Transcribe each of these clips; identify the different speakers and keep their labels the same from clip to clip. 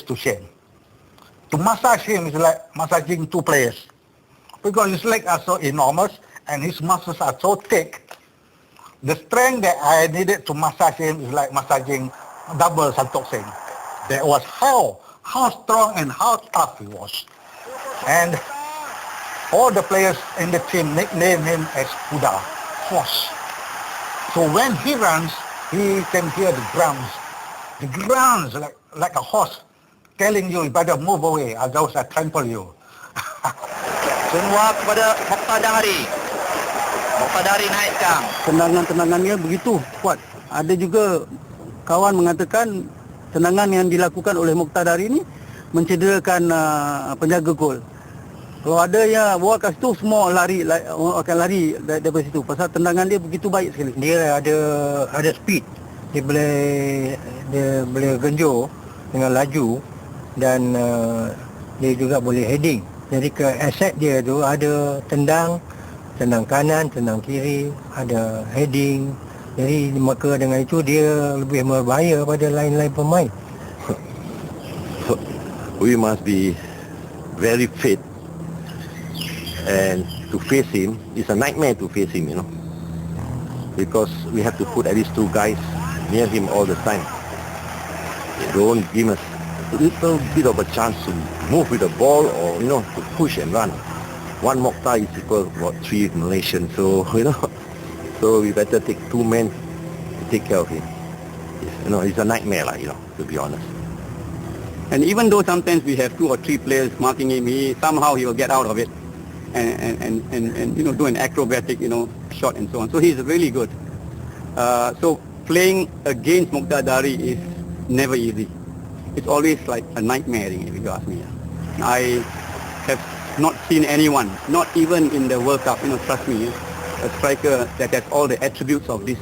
Speaker 1: to shame. To massage him is like massaging two players. Because his legs are so enormous and his muscles are so thick. The strength that I needed to massage him is like massaging double Santokh Singh. That was how strong and how tough he was. And all the players in the team nicknamed him as Kuda, horse. So when he runs, he can hear the grounds like a horse telling you better move away, otherwise I trample you.
Speaker 2: Semua kepada Mokhtar Dahari. Mokhtar Dahari naik sekarang.
Speaker 3: Tendangan-tendangannya begitu kuat. Ada juga kawan mengatakan tendangan yang dilakukan oleh Mokhtar Dahari ini mencederakan penjaga gol. Kalau ada yang bawa kat situ, semua akan lari daripada situ. Pasal tendangan dia begitu baik sekali. Dia ada speed. Dia boleh genjor dengan laju dan dia juga boleh heading. Jadi ke aset dia tu ada tendang kanan, tendang kiri, ada heading. Jadi maka dengan itu dia lebih berbahaya pada lain-lain pemain.
Speaker 4: We must be very fit, and to face him is a nightmare to face him, because we have to put at least two guys near him all the time. They don't give us a little bit of a chance to move with the ball or to push and run. One Mokhtar is equal about 3 Malaysians, so so we better take 2 men to take care of him. It's a nightmare, to be honest.
Speaker 3: And even though sometimes we have 2 or 3 players marking him, somehow he will get out of it and do an acrobatic shot and so on. So he's really good. So playing against Mokhtar Dahari is never easy. It's always like a nightmare, if you ask me. I have not seen anyone, not even in the World Cup, trust me, a striker that has all the attributes of this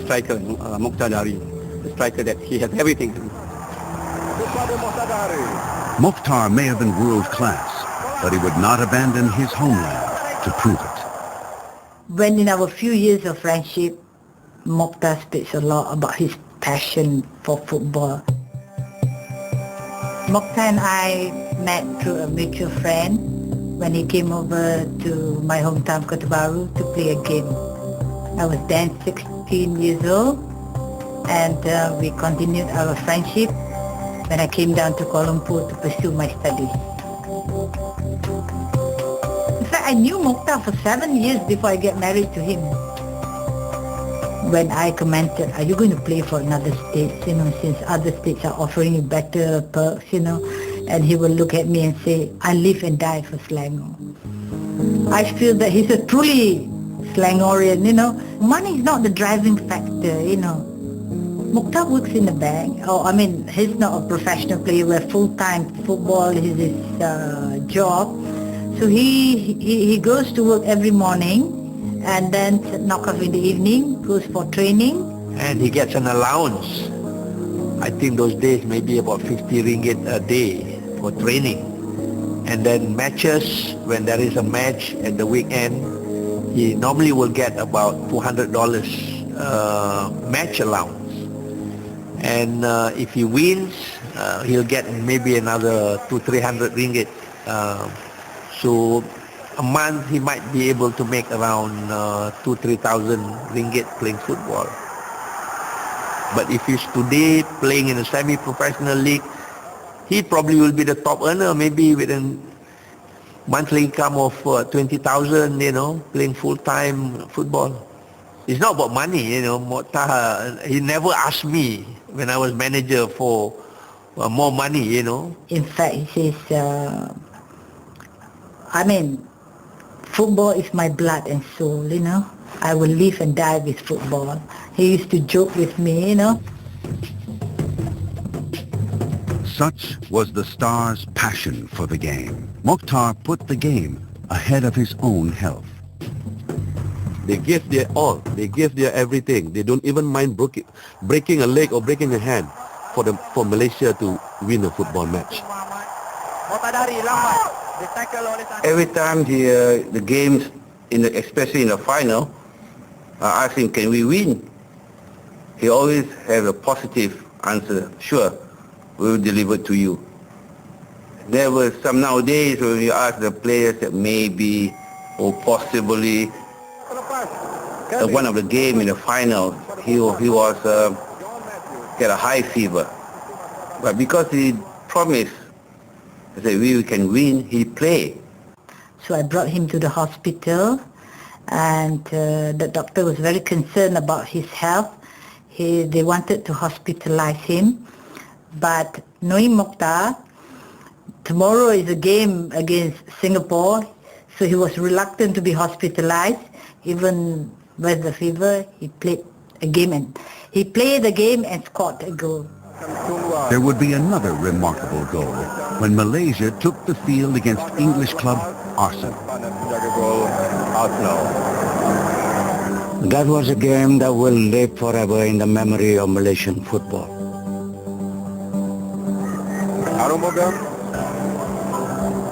Speaker 3: striker, Mokhtar Dahari, the striker that he has everything.
Speaker 5: Mokhtar may have been world class, but he would not abandon his homeland to prove it.
Speaker 6: When in our few years of friendship, Mokhtar speaks a lot about his passion for football. Mokhtar and I met through a mutual friend when he came over to my hometown Kota Bharu to play a game. I was then 16 years old, and we continued our friendship when I came down to Kuala Lumpur to pursue my studies. In fact, I knew Mokhtar for 7 years before I get married to him. When I commented, are you going to play for another state, since other states are offering you better perks, and he will look at me and say, I live and die for Selangor. I feel that he's a truly Selangorian, Money is not the driving factor, Mokhtar works in the bank. He's not a professional player where full-time football is his job. So he goes to work every morning and then knock off in the evening, goes for training.
Speaker 1: And he gets an allowance. I think those days maybe about 50 ringgit a day for training. And then matches, when there is a match at the weekend, he normally will get about $400 match allowance. And if he wins, he'll get maybe another 200-300 ringgit. So a month he might be able to make around 2,000-3,000 ringgit playing football. But if he's today playing in a semi-professional league, he probably will be the top earner, maybe with a monthly income of 20,000, playing full-time football. It's not about money, Mokhtar, he never asked me when I was manager for more money,
Speaker 6: In fact, he says, football is my blood and soul, I will live and die with football. He used to joke with me,
Speaker 5: Such was the star's passion for the game. Mokhtar put the game ahead of his own health.
Speaker 4: They give their all. They give their everything. They don't even mind breaking a leg or breaking a hand for Malaysia to win a football match.
Speaker 3: Every time the games, especially in the final, I ask him, can we win? He always has a positive answer. Sure,
Speaker 7: will deliver to you. There were some nowadays when you ask the players that maybe or possibly one of the game in the final, he was get a high fever. But because he promised that we can win, he played.
Speaker 6: So I brought him to the hospital, and the doctor was very concerned about his health. They wanted to hospitalize him, but knowing Mokhtar, tomorrow is a game against Singapore, so he was reluctant to be hospitalized. Even with the fever, he played a game and scored a goal.
Speaker 5: There would be another remarkable goal when Malaysia took the field against English club Arsenal.
Speaker 3: That was a game that will live forever in the memory of Malaysian football.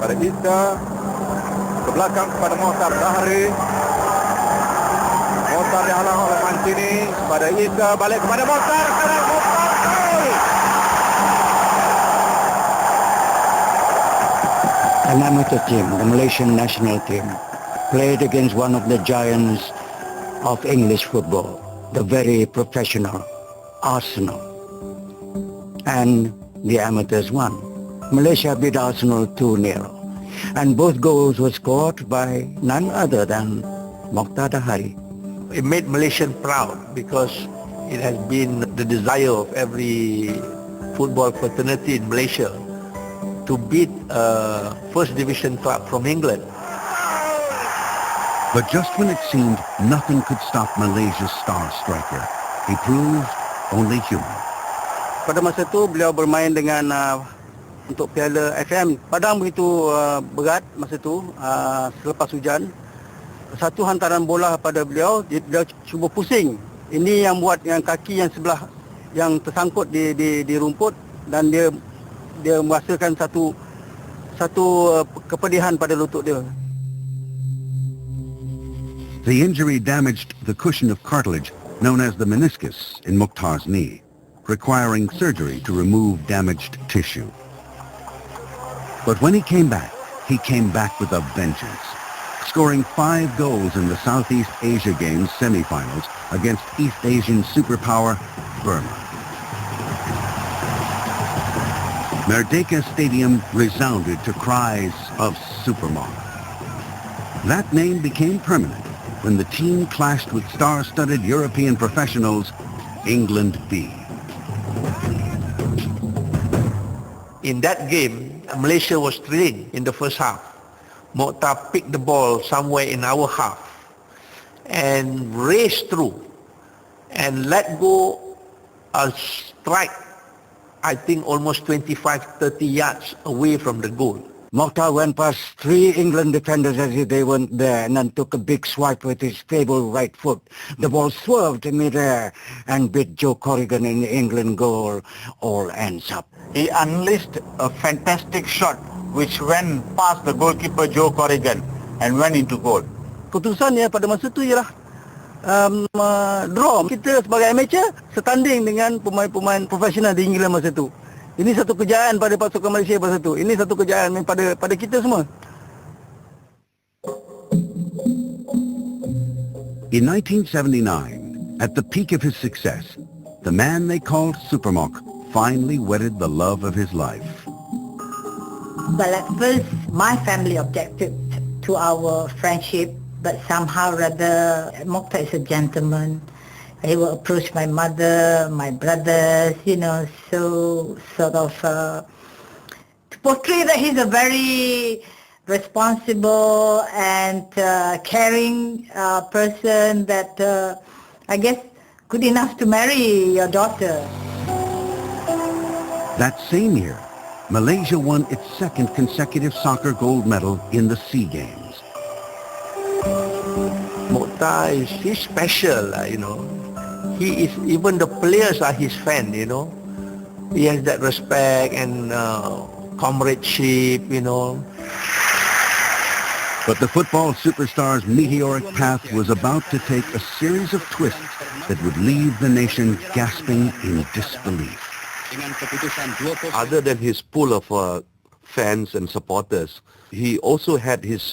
Speaker 4: Pada Isa, ke belakang kepada Mokhtar Dahari. Mokhtar dihalang oleh Mancini. Pada Isa, balik kepada Mokhtar. Sekarang Mokhtar, gol!
Speaker 3: An amateur team, the Malaysian national team, played against one of the giants of English football, the very professional Arsenal. And the amateurs won. Malaysia beat Arsenal 2-0. And both goals were scored by none other than Mokhtar Dahari.
Speaker 1: It made Malaysian proud because it has been the desire of every football fraternity in Malaysia to beat a first division club from England.
Speaker 5: But just when it seemed nothing could stop Malaysia's star striker, he proved only human.
Speaker 3: Pada masa itu beliau bermain dengan untuk Piala FM. Padang begitu berat masa itu, selepas hujan. Satu hantaran bola pada beliau cuba pusing. Ini yang buat yang kaki yang sebelah yang tersangkut di rumput, dan dia merasakan satu kepedihan pada lutut dia.
Speaker 5: The injury damaged the cushion of cartilage known as the meniscus in Mokhtar's knee, requiring surgery to remove damaged tissue. But when he came back with a vengeance, scoring 5 goals in the Southeast Asia Games semi-finals against East Asian superpower Burma. Merdeka Stadium resounded to cries of Super-mokh. That name became permanent when the team clashed with star-studded European professionals England B.
Speaker 1: In that game, Malaysia was trailing in the first half. Mokhtar picked the ball somewhere in our half and raced through and let go a strike, I think almost 25-30 yards away from the goal.
Speaker 3: Mokhtar went past 3 England defenders as if they weren't there, and then took a big swipe with his fabled right foot. The ball swerved in midair and beat Joe Corrigan in the England goal. All ends up.
Speaker 8: He unleashed a fantastic shot which went past the goalkeeper Joe Corrigan and went into goal.
Speaker 3: Keputusannya pada masa itu ialah draw. Kita sebagai amateur setanding dengan pemain-pemain profesional di England masa itu. Ini satu kejayaan pada pasukan Malaysia masa itu. Ini satu kejayaan pada kita semua.
Speaker 5: In 1979, at the peak of his success, the man they called Super-mokh finally wedded the love of his life.
Speaker 6: Well, at first, my family objected to our friendship, but somehow rather, Mokhtar is a gentleman. He will approach my mother, my brothers, so sort of to portray that he's a very responsible and caring person that I guess good enough to marry your daughter.
Speaker 5: That same year, Malaysia won its 2nd consecutive soccer gold medal in the SEA Games.
Speaker 1: Mokhtar he's special, He is, even the players are his fan, He has that respect and comradeship,
Speaker 5: But the football superstar's meteoric path was about to take a series of twists that would leave the nation gasping in disbelief.
Speaker 4: Other than his pool of fans and supporters, he also had his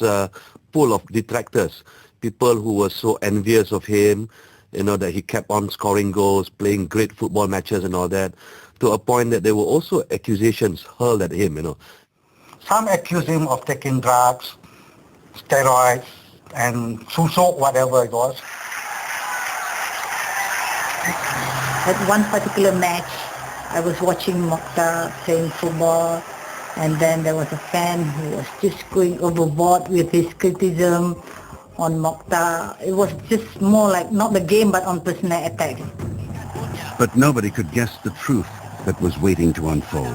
Speaker 4: pool of detractors, people who were so envious of him, that he kept on scoring goals, playing great football matches and all that, to a point that there were also accusations hurled at him,
Speaker 8: Some accuse him of taking drugs, steroids, and susok, whatever it was.
Speaker 6: At one particular match, I was watching Mokhtar playing football, and then there was a fan who was just going overboard with his criticism on Mokhtar. It was just more like not the game but on personal attacks.
Speaker 5: But nobody could guess the truth that was waiting to unfold.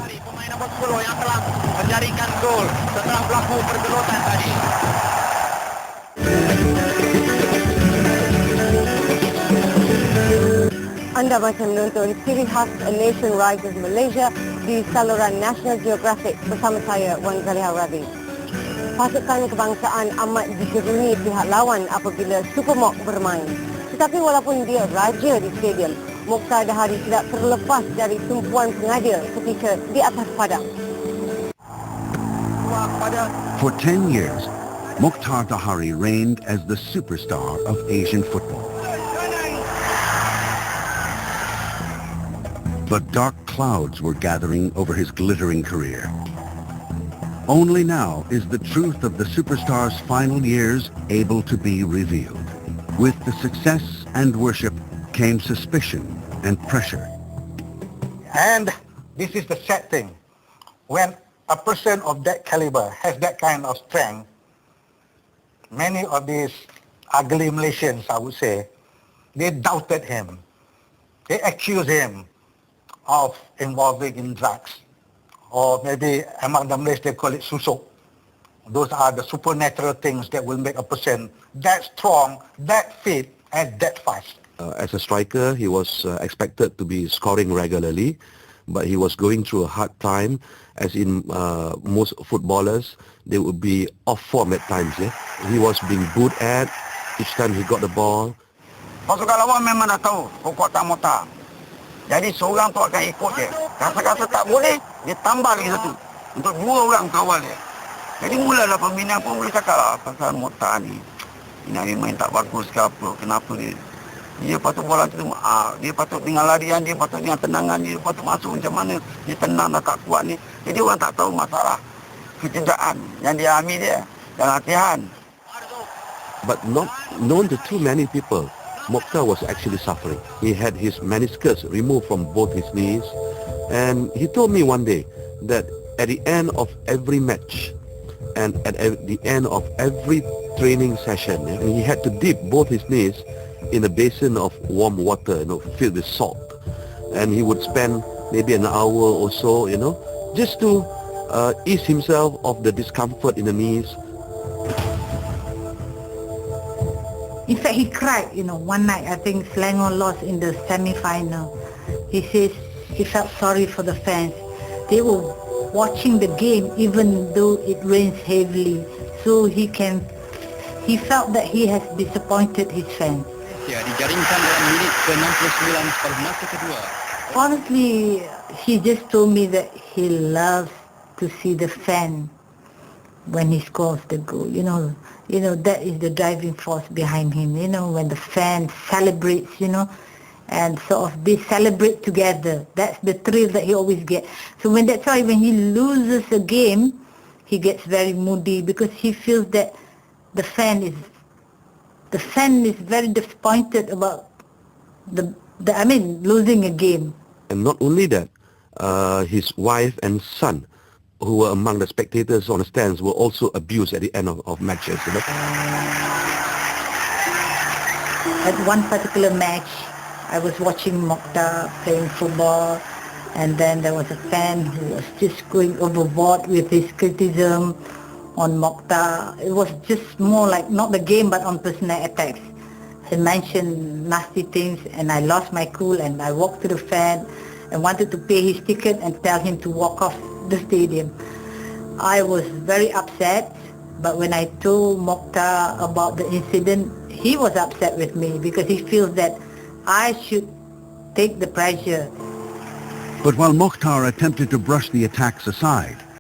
Speaker 9: Anda masih menonton ciri khas A Nation Rises Malaysia di saluran National Geographic bersama saya, Wan Zaliha. Pasukan kebangsaan amat digeruni pihak lawan apabila Super-mokh bermain. Tetapi walaupun dia raja di stadium, Mokhtar Dahari tidak terlepas dari tumpuan pengadil ketika di atas padang.
Speaker 5: For 10 years, Mokhtar Dahari reigned as the superstar of Asian football. But dark clouds were gathering over his glittering career. Only now is the truth of the superstar's final years able to be revealed. With the success and worship came suspicion and pressure.
Speaker 8: And this is the sad thing. When a person of that caliber has that kind of strength, many of these ugly Malaysians, I would say, they doubted him. They accused him of involving in drugs, or maybe among the Malays they call it susok. Those are the supernatural things that will make a person that strong, that fit, and that fast.
Speaker 4: As a striker, he was expected to be scoring regularly, but he was going through a hard time, as in most footballers, they would be off form at times. He was being booed at each time he got the ball.
Speaker 8: Pasukan lawan memang dah tahu kekuatan Mokhtar. Jadi seorang tu akan ikut dia. Rasa-rasa tak boleh, dia tambah lagi satu. Untuk dua orang kawal dia. Jadi mulalah pembina pun boleh cakap lah pasal Mokhtar ni. Ini main tak bagus ke apa, kenapa dia. Dia patut bola tu, dia patut dengan larian, dia patut dengan tenangan, dia patut masuk macam mana. Dia tenang dah tak kuat ni. Jadi orang tak tahu masalah kecederaan yang dia ambil dia dan latihan.
Speaker 4: But not known to too many people, Mokhtar was actually suffering. He had his meniscus removed from both his knees, and he told me one day that at the end of every match and at the end of every training session, he had to dip both his knees in a basin of warm water, filled with salt, and he would spend maybe an hour or so, just to ease himself of the discomfort in the knees.
Speaker 6: In fact, he cried, one night, I think Selangor lost in the semi-final. He says he felt sorry for the fans. They were watching the game even though it rains heavily. So he felt that he has disappointed his fans.
Speaker 2: Dijaringkan dalam minit ke-69 separuh masa kedua.
Speaker 6: Honestly, he just told me that he loves to see the fan when he scores the goal. That is the driving force behind him, when the fan celebrates, and sort of they celebrate together. That's the thrill that he always gets. So that's why when he loses a game, he gets very moody, because he feels that the fan is very disappointed about losing a game.
Speaker 4: And not only that, his wife and son, who were among the spectators on the stands, were also abused at the end of matches.
Speaker 6: At one particular match, I was watching Mokhtar playing football, and then there was a fan who was just going overboard with his criticism on Mokhtar. It was just more like not the game but on personal attacks. He mentioned nasty things, and I lost my cool, and I walked to the fan and wanted to pay his ticket and tell him to walk off the stadium. I was very upset, but when I told Mokhtar about the incident, he was upset with me because he feels that I should take the pressure.
Speaker 5: But while Mokhtar attempted to brush the attacks aside,